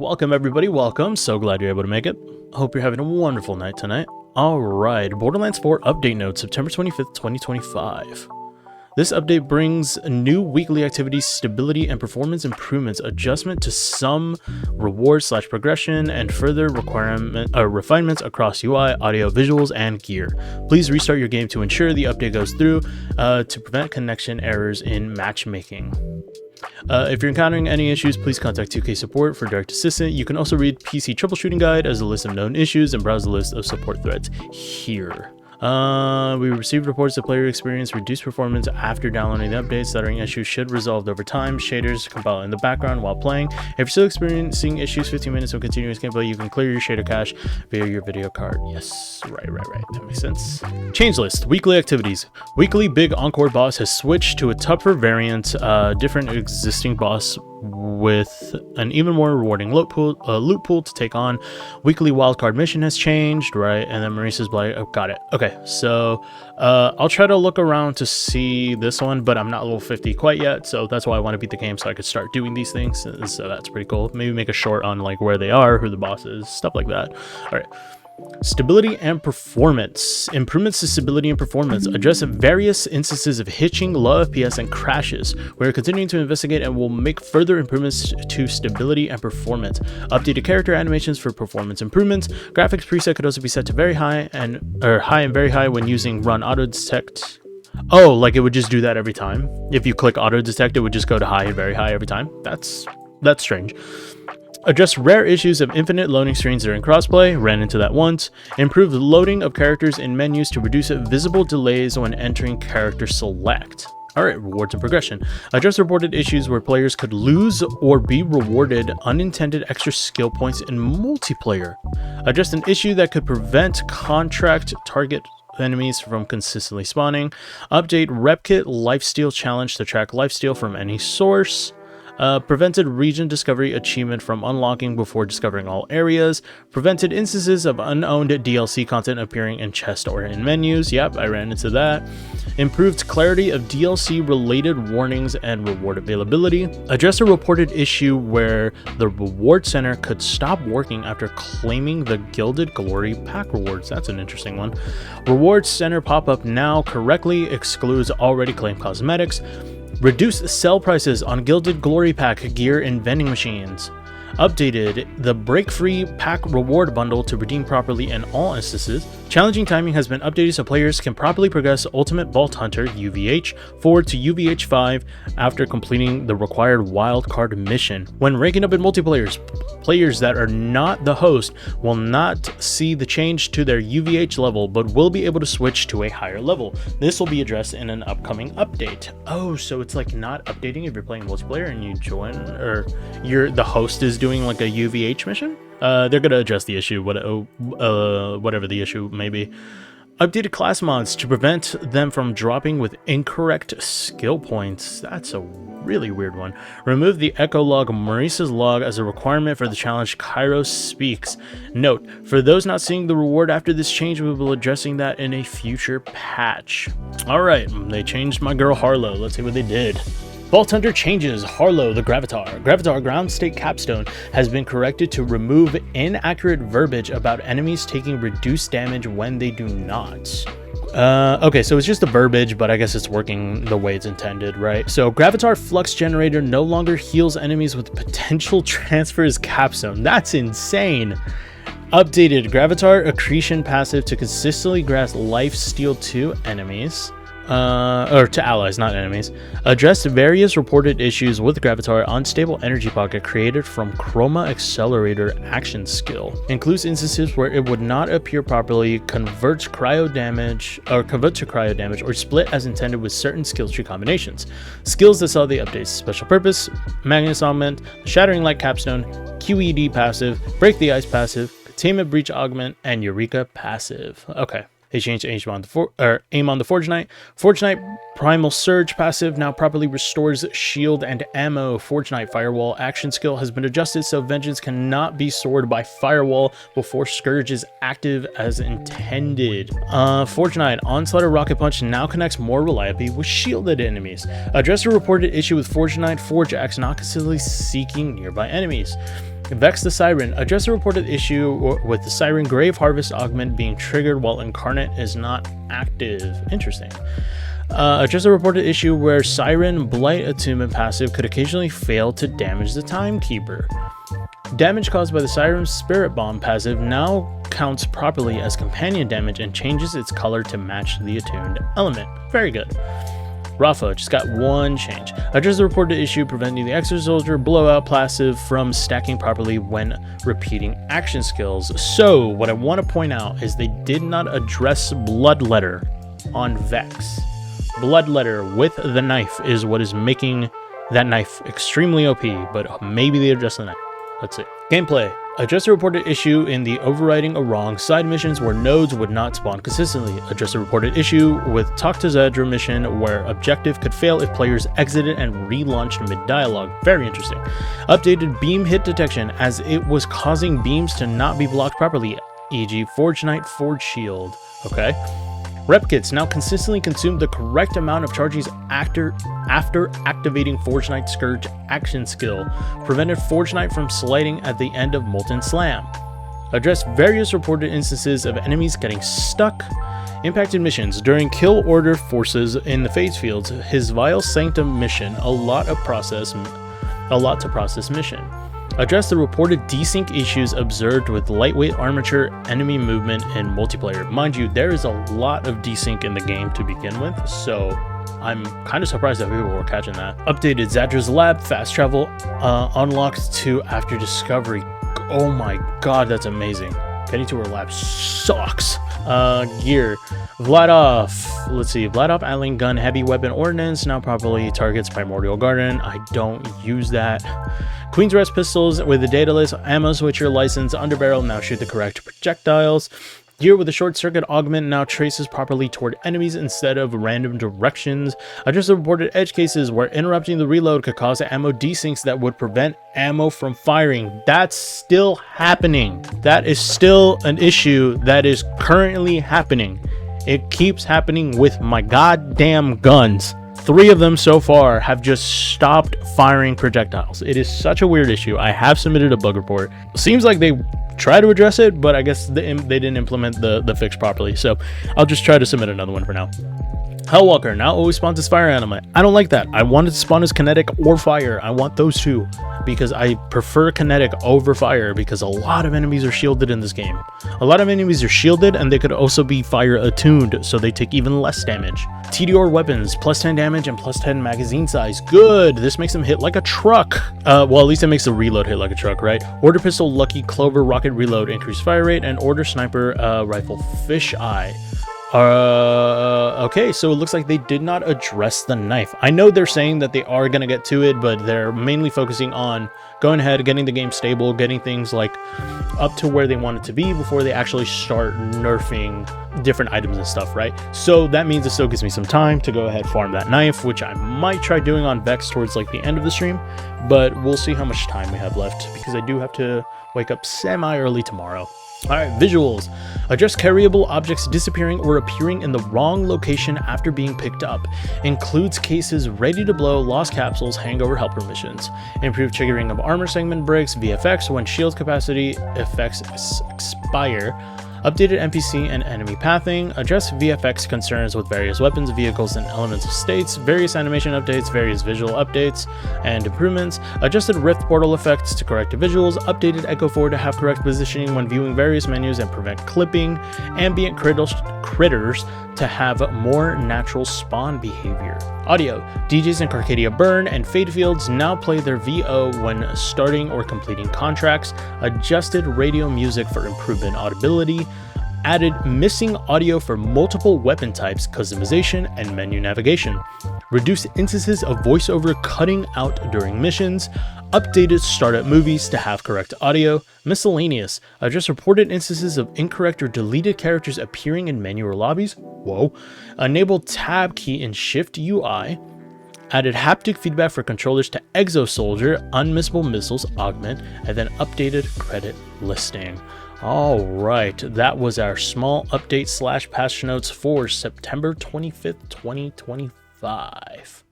Welcome everybody, welcome. So glad you're able to make it. Hope you're having a wonderful night tonight. Alright, Borderlands 4 update note, September 25th, 2025. This update brings new weekly activities, stability and performance improvements, adjustment to some rewards / progression, and further refinements across UI, audio, visuals, and gear. Please restart your game to ensure the update goes through to prevent connection errors in matchmaking. If you're encountering any issues, please contact 2K support for direct assistance. You can also read PC troubleshooting guide as a list of known issues and browse the list of support threads here. We received reports that player experience reduced performance after downloading the update. Stuttering issues should resolve over time. Shaders compile in the background while playing. If you're still experiencing issues 15 minutes of continuous gameplay, you can clear your shader cache via your video card. Yes, right. That makes sense. Change list. Weekly activities. Weekly big encore boss has switched to a tougher variant, different existing boss with an even more rewarding loot pool to take on. Weekly wildcard mission has changed, right? And then Maurice's Blight. Oh, got it. Okay, so I'll try to look around to see this one, but I'm not level 50 quite yet, so that's why I want to beat the game so I could start doing these things. So that's pretty cool. Maybe make a short on like where they are, who the boss is, stuff like that. All right. Stability and performance. Improvements to stability and performance address various instances of hitching, low FPS, and crashes. We're continuing to investigate and will make further improvements to stability and performance. Updated character animations for performance improvements. Graphics preset could also be set to very high and very high when using run auto detect. Oh, like it would just do that every time. If you click auto detect, it would just go to high and very high every time. That's strange. Address rare issues of infinite loading screens during crossplay. Ran into that once. Improve the loading of characters in menus to reduce visible delays when entering character select. Alright, rewards and progression. Address reported issues where players could lose or be rewarded unintended extra skill points in multiplayer. Address an issue that could prevent contract target enemies from consistently spawning. Update Repkit Lifesteal Challenge to track lifesteal from any source. Prevented region discovery achievement from unlocking before discovering all areas. Prevented instances of unowned DLC content appearing in chest or in menus. Yep, I ran into that. Improved clarity of DLC related warnings and reward availability. Addressed a reported issue where the reward center could stop working after claiming the Gilded Glory pack rewards. That's an interesting one. Reward center pop-up now correctly excludes already claimed cosmetics. Reduced sell prices on Gilded Glory Pack gear and vending machines. Updated the Break Free Pack Reward Bundle to redeem properly in all instances. Challenging timing has been updated so players can properly progress Ultimate Vault Hunter UVH forward to UVH 5 after completing the required wildcard mission. When ranking up in multiplayer, players that are not the host will not see the change to their UVH level, but will be able to switch to a higher level. This will be addressed in an upcoming update. Oh, so it's like not updating if you're playing multiplayer and you join, or the host is doing like a UVH mission? They're gonna address the issue, whatever the issue may be. Updated class mods to prevent them from dropping with incorrect skill points. That's a really weird one. Remove the echo log Maurice's log as a requirement for the challenge Kairos Speaks. Note, for those not seeing the reward after this change, we will be addressing that in a future patch. Alright, they changed my girl Harlow. Let's see what they did. Vault Hunter changes. Harlow the Gravitar. Gravitar Ground State Capstone has been corrected to remove inaccurate verbiage about enemies taking reduced damage when they do not. Okay, so it's just the verbiage, but I guess it's working the way it's intended, right? So Gravitar Flux Generator no longer heals enemies with potential transfers capstone. That's insane. Updated Gravitar Accretion passive to consistently grant life steal to enemies. Or to allies, not enemies. Addressed various reported issues with Gravitar Unstable Energy Pocket created from Chroma Accelerator action skill. Includes instances where it would not appear properly, convert to cryo damage, or split as intended with certain skill tree combinations. Skills that saw the updates: Special Purpose, Magnus Augment, Shattering Light Capstone, QED passive, Break the Ice passive, Containment Breach Augment, and Eureka passive. Okay. They changed aim on the Forge Knight. Forge Knight Primal Surge passive now properly restores shield and ammo. Forge Knight Firewall action skill has been adjusted so Vengeance cannot be soared by Firewall before Scourge is active as intended. Forge Knight Onslaught Rocket Punch now connects more reliably with shielded enemies. Address a reported issue with Forge Knight Forge Axe not consistently seeking nearby enemies. Vex the Siren. Address a reported issue with the Siren Grave Harvest augment being triggered while Incarnate is not active. Interesting. Address a reported issue where Siren Blight Attunement passive could occasionally fail to damage the Timekeeper. Damage caused by the Siren's Spirit Bomb passive now counts properly as companion damage and changes its color to match the attuned element. Very good. Rafa just got one change. Address the reported issue preventing the Extra Soldier Blowout passive from stacking properly when repeating action skills. So, what I want to point out is they did not address Bloodletter on Vex. Bloodletter with the knife is what is making that knife extremely OP, but maybe they address the knife. Let's see. Gameplay. Address a reported issue in the overriding a wrong side missions where nodes would not spawn consistently. Address a reported issue with Talk to Zedra mission where objective could fail if players exited and relaunched mid-dialogue. Very interesting. Updated beam hit detection as it was causing beams to not be blocked properly, e.g. Forge Knight, Forge Shield. Okay. Rep kits now consistently consume the correct amount of charges after activating Forge Knight Scourge action skill, prevented Forge Knight from sliding at the end of Molten Slam. Address various reported instances of enemies getting stuck. Impacted missions. During Kill Order Forces in the Phase Fields, his Vile Sanctum mission, a lot to process mission. Address the reported desync issues observed with lightweight armature enemy movement in multiplayer. Mind you, there is a lot of desync in the game to begin with, so I'm kind of surprised that people were catching that. Updated Zadra's Lab fast travel unlocked to after discovery. Oh my god, that's amazing. Getting to her lab sucks. Gear. Vladov. Let's see. Vladov Atling Gun Heavy Weapon Ordnance now properly targets Primordial Garden. I don't use that. Queen's Rest Pistols with the dataless ammo switcher license underbarrel now shoot the correct projectiles. Gear with a short circuit augment now traces properly toward enemies instead of random directions. Address the reported edge cases where interrupting the reload could cause ammo desyncs that would prevent ammo from firing. That's still happening. That is still an issue that is currently happening. It keeps happening with my goddamn guns. 3 of them so far have just stopped firing projectiles. It is such a weird issue. I have submitted a bug report. Seems like they try to address it, but I guess they didn't implement the fix properly. So I'll just try to submit another one for now. Hellwalker now always spawns as fire animal. I don't like that. I want it to spawn as kinetic or fire. I want those two because I prefer kinetic over fire because a lot of enemies are shielded in this game. A lot of enemies are shielded and they could also be fire attuned, so they take even less damage. TDR weapons, plus 10 damage and plus 10 magazine size. Good. This makes them hit like a truck. Well, at least it makes the reload hit like a truck, right? Order pistol, Lucky Clover, rocket reload, increased fire rate, and order sniper rifle, fish eye. Okay, so it looks like they did not address the knife. I know they're saying that they are going to get to it, but they're mainly focusing on going ahead, getting the game stable, getting things like up to where they want it to be before they actually start nerfing different items and stuff, right? So that means it still gives me some time to go ahead farm that knife, which I might try doing on Vex towards like the end of the stream, but we'll see how much time we have left because I do have to wake up semi-early tomorrow. Alright, visuals. Address carryable objects disappearing or appearing in the wrong location after being picked up. Includes cases ready to blow, lost capsules, hangover helper missions. Improved triggering of armor segment breaks, VFX when shield capacity effects expire. Updated NPC and enemy pathing. Address VFX concerns with various weapons, vehicles, and elemental states. Various animation updates, various visual updates and improvements. Adjusted Rift portal effects to correct visuals. Updated Echo 4 to have correct positioning when viewing various menus and prevent clipping. Ambient critters to have more natural spawn behavior. Audio. DJs in Carcadia Burn and Fade Fields now play their VO when starting or completing contracts. Adjusted radio music for improvement audibility. Added missing audio for multiple weapon types, customization, and menu navigation. Reduced instances of voiceover cutting out during missions. Updated startup movies to have correct audio. Miscellaneous. Address reported instances of incorrect or deleted characters appearing in menu or lobbies. Whoa. Enabled tab key in Shift UI. Added haptic feedback for controllers to Exo Soldier, Unmissable Missiles Augment, and then updated credit listing. All right, that was our small update / patch notes for September 25th, 2025.